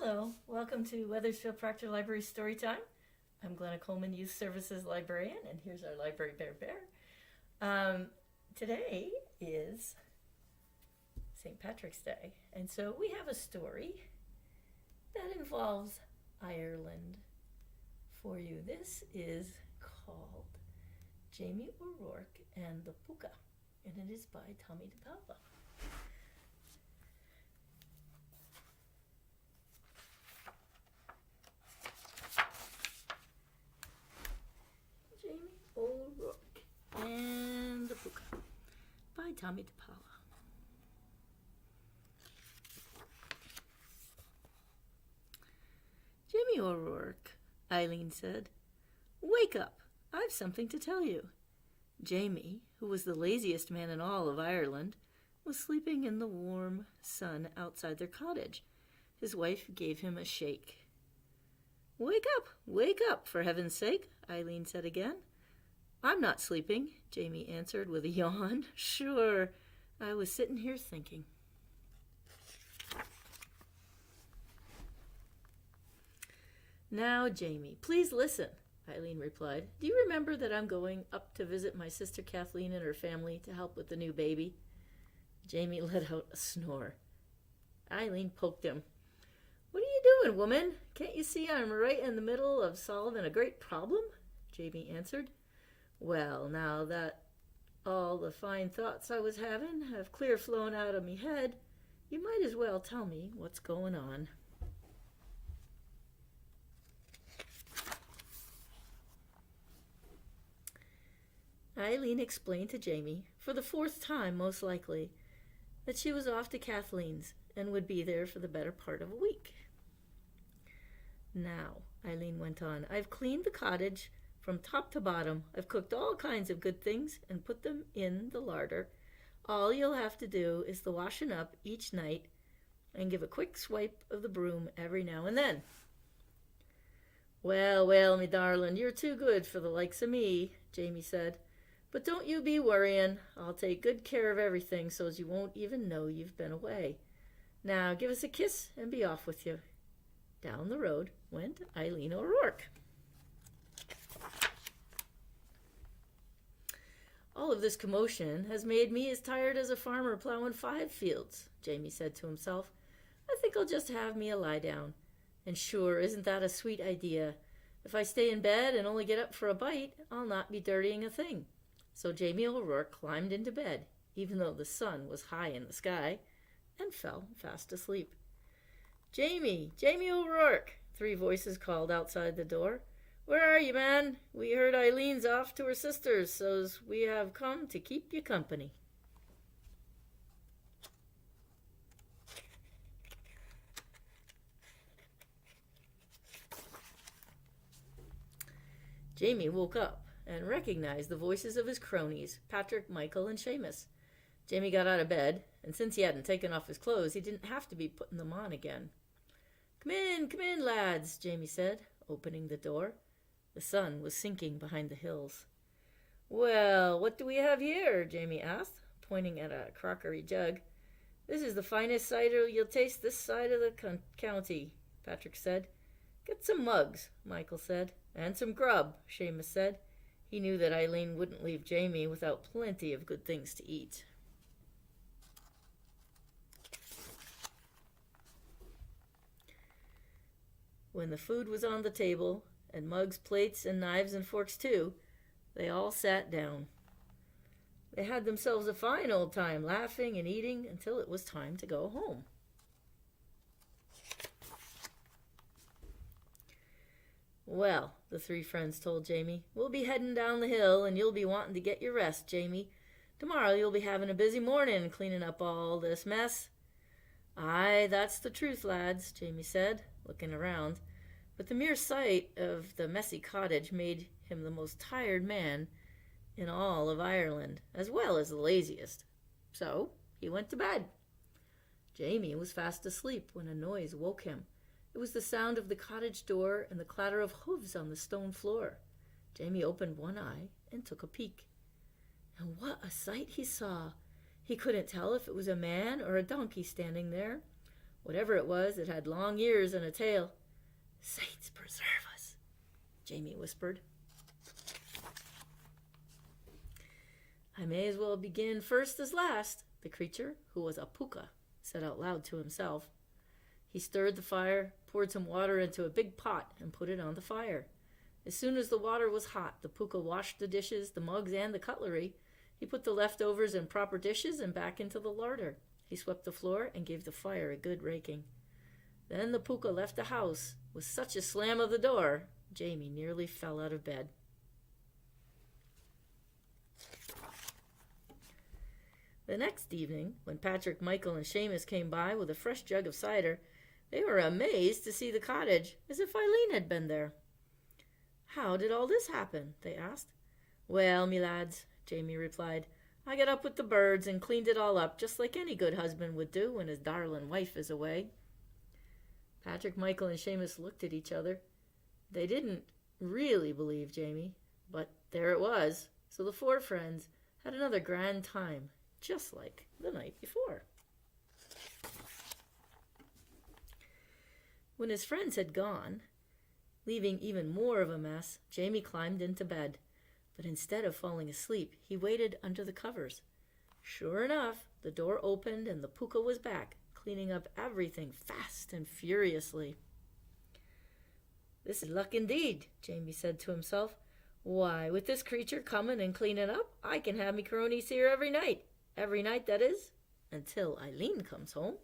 Hello, welcome to Weathersfield Proctor Library Storytime. I'm Glenna Coleman, Youth Services Librarian, and here's our Library Bear. Today is St. Patrick's Day, and so we have a story that involves Ireland for you. This is called Jamie O'Rourke and the Pooka, and it is by Tomie de Paola. Jamie O'Rourke and the Pooka by Tomie de Paola. Jamie O'Rourke, Eileen said, "Wake up, I've something to tell you." Jamie, who was the laziest man in all of Ireland, was sleeping in the warm sun outside their cottage. His wife gave him a shake. Wake up, for heaven's sake," Eileen said again. "I'm not sleeping," Jamie answered with a yawn. "Sure, I was sitting here thinking." "Now, Jamie, please listen," Eileen replied. "Do you remember that I'm going up to visit my sister Kathleen and her family to help with the new baby?" Jamie let out a snore. Eileen poked him. "What are you doing, woman? Can't you see I'm right in the middle of solving a great problem?" Jamie answered. "Well, now that all the fine thoughts I was having have clear flown out of me head, you might as well tell me what's going on." Eileen explained to Jamie, for the fourth time most likely, that she was off to Kathleen's and would be there for the better part of a week. "Now," Eileen went on, "I've cleaned the cottage from top to bottom. I've cooked all kinds of good things and put them in the larder. All you'll have to do is the washing up each night and give a quick swipe of the broom every now and then." Well, me darling, you're too good for the likes of me," Jamie said. "But don't you be worrying. I'll take good care of everything so's you won't even know you've been away. Now give us a kiss and be off with you." Down the road went Eileen O'Rourke. "All of this commotion has made me as tired as a farmer plowing 5 fields," Jamie said to himself. "I think I'll just have me a lie down. And sure, isn't that a sweet idea? If I stay in bed and only get up for a bite, I'll not be dirtying a thing." So Jamie O'Rourke climbed into bed, even though the sun was high in the sky, and fell fast asleep. Jamie O'Rourke," 3 voices called outside the door. "Where are you, man? We heard Eileen's off to her sister's, so's we have come to keep you company." Jamie woke up and recognized the voices of his cronies, Patrick, Michael, and Seamus. Jamie got out of bed, and since he hadn't taken off his clothes, he didn't have to be putting them on again. Come in, lads," Jamie said, opening the door. The sun was sinking behind the hills. "Well, what do we have here?" Jamie asked, pointing at a crockery jug. "This is the finest cider you'll taste this side of the county," Patrick said. "Get some mugs," Michael said. "And some grub," Seamus said. He knew that Eileen wouldn't leave Jamie without plenty of good things to eat. When the food was on the table, and mugs, plates, and knives and forks too, they all sat down. They had themselves a fine old time, laughing and eating until it was time to go home. "Well," the 3 friends told Jamie, "we'll be heading down the hill, and you'll be wanting to get your rest, Jamie. Tomorrow you'll be having a busy morning cleaning up all this mess." "Aye, that's the truth, lads," Jamie said, looking around. But the mere sight of the messy cottage made him the most tired man in all of Ireland, as well as the laziest. So he went to bed. Jamie was fast asleep when a noise woke him. It was the sound of the cottage door and the clatter of hooves on the stone floor. Jamie opened one eye and took a peek. And what a sight he saw! He couldn't tell if it was a man or a donkey standing there. Whatever it was, it had long ears and a tail. "Saints preserve us," Jamie whispered. "I may as well begin first as last," the creature, who was a Pooka, said out loud to himself. He stirred the fire, poured some water into a big pot, and put it on the fire. As soon as the water was hot, the Pooka washed the dishes, the mugs, and the cutlery. He put the leftovers in proper dishes and back into the larder. He swept the floor and gave the fire a good raking. Then the Pooka left the house with such a slam of the door, Jamie nearly fell out of bed. The next evening, when Patrick, Michael, and Seamus came by with a fresh jug of cider, they were amazed to see the cottage, as if Eileen had been there. "How did all this happen?" they asked. "Well, me lads," Jamie replied, "I got up with the birds and cleaned it all up, just like any good husband would do when his darling wife is away." Patrick, Michael, and Seamus looked at each other. They didn't really believe Jamie, but there it was. So the four friends had another grand time, just like the night before. When his friends had gone, leaving even more of a mess, Jamie climbed into bed. But instead of falling asleep, he waited under the covers. Sure enough, the door opened and the Pooka was back, cleaning up everything fast and furiously. "This is luck indeed," Jamie said to himself. "Why, with this creature coming and cleaning up, I can have me cronies here every night. Every night, that is, until Eileen comes home."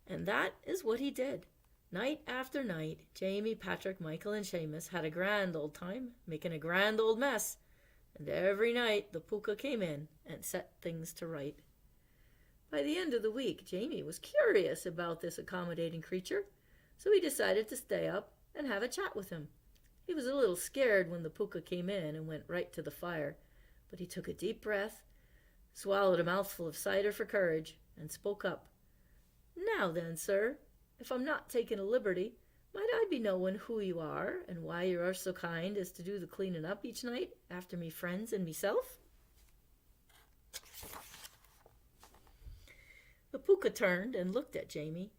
And that is what he did. Night after night, Jamie, Patrick, Michael, and Seamus had a grand old time, making a grand old mess. And every night the Pooka came in and set things to right. By the end of the week, Jamie was curious about this accommodating creature, so he decided to stay up and have a chat with him. He was a little scared when the Pooka came in and went right to the fire, but he took a deep breath, swallowed a mouthful of cider for courage, and spoke up. "Now then, sir, if I'm not taking a liberty, might I be knowing who you are and why you are so kind as to do the cleaning up each night after me friends and meself?" The Pooka turned and looked at Jamie.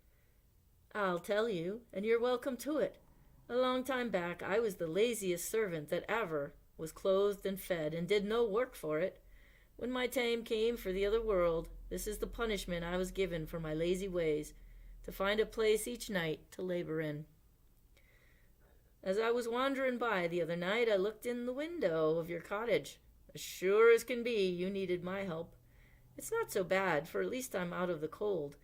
"I'll tell you, and you're welcome to it. A long time back I was the laziest servant that ever was clothed and fed and did no work for it. When my time came for the other world, this is the punishment I was given for my lazy ways, to find a place each night to labor in. As I was wandering by the other night, I looked in the window of your cottage. As sure as can be, you needed my help. It's not so bad, for at least I'm out of the cold.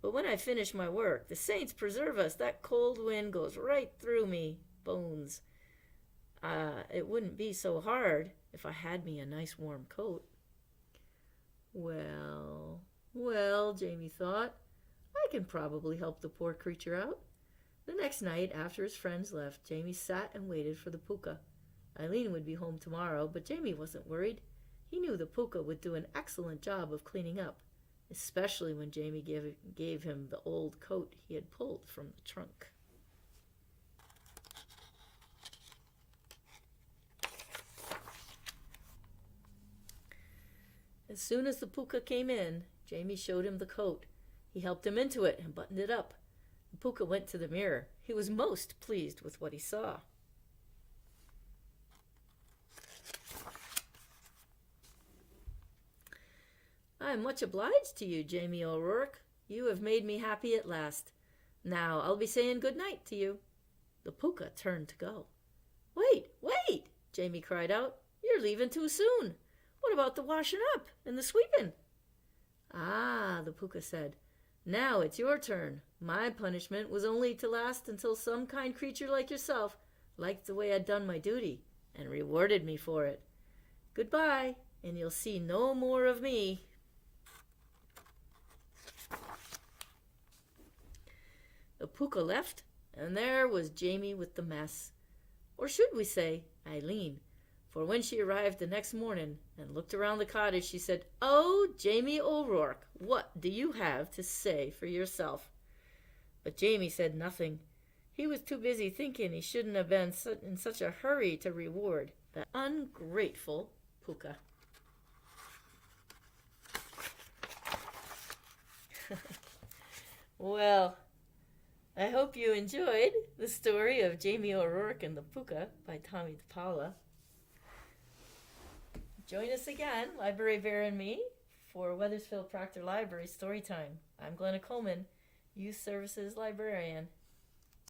But when I finish my work, the saints preserve us, that cold wind goes right through me bones. It wouldn't be so hard if I had me a nice warm coat." Well, Jamie thought, I can probably help the poor creature out. The next night, after his friends left, Jamie sat and waited for the Pooka. Eileen would be home tomorrow, but Jamie wasn't worried. He knew the Pooka would do an excellent job of cleaning up, especially when Jamie gave him the old coat he had pulled from the trunk. As soon as the Pooka came in, Jamie showed him the coat. He helped him into it and buttoned it up. The Pooka went to the mirror. He was most pleased with what he saw. "I am much obliged to you, Jamie O'Rourke. You have made me happy at last. Now I'll be saying good night to you." The Pooka turned to go. Wait, Jamie cried out. "You're leaving too soon. What about the washing up and the sweeping?" "Ah," the Pooka said, "now it's your turn. My punishment was only to last until some kind creature like yourself liked the way I'd done my duty and rewarded me for it. Goodbye, and you'll see no more of me." The Pooka left, and there was Jamie with the mess. Or should we say Eileen? For when she arrived the next morning and looked around the cottage, she said, "Oh, Jamie O'Rourke, what do you have to say for yourself?" But Jamie said nothing. He was too busy thinking he shouldn't have been in such a hurry to reward the ungrateful Pooka. Well, I hope you enjoyed the story of Jamie O'Rourke and the Pooka by Tomie de Paola. Join us again, Library Bear and me, for Weathersfield Proctor Library Storytime. I'm Glenna Coleman, Youth Services Librarian.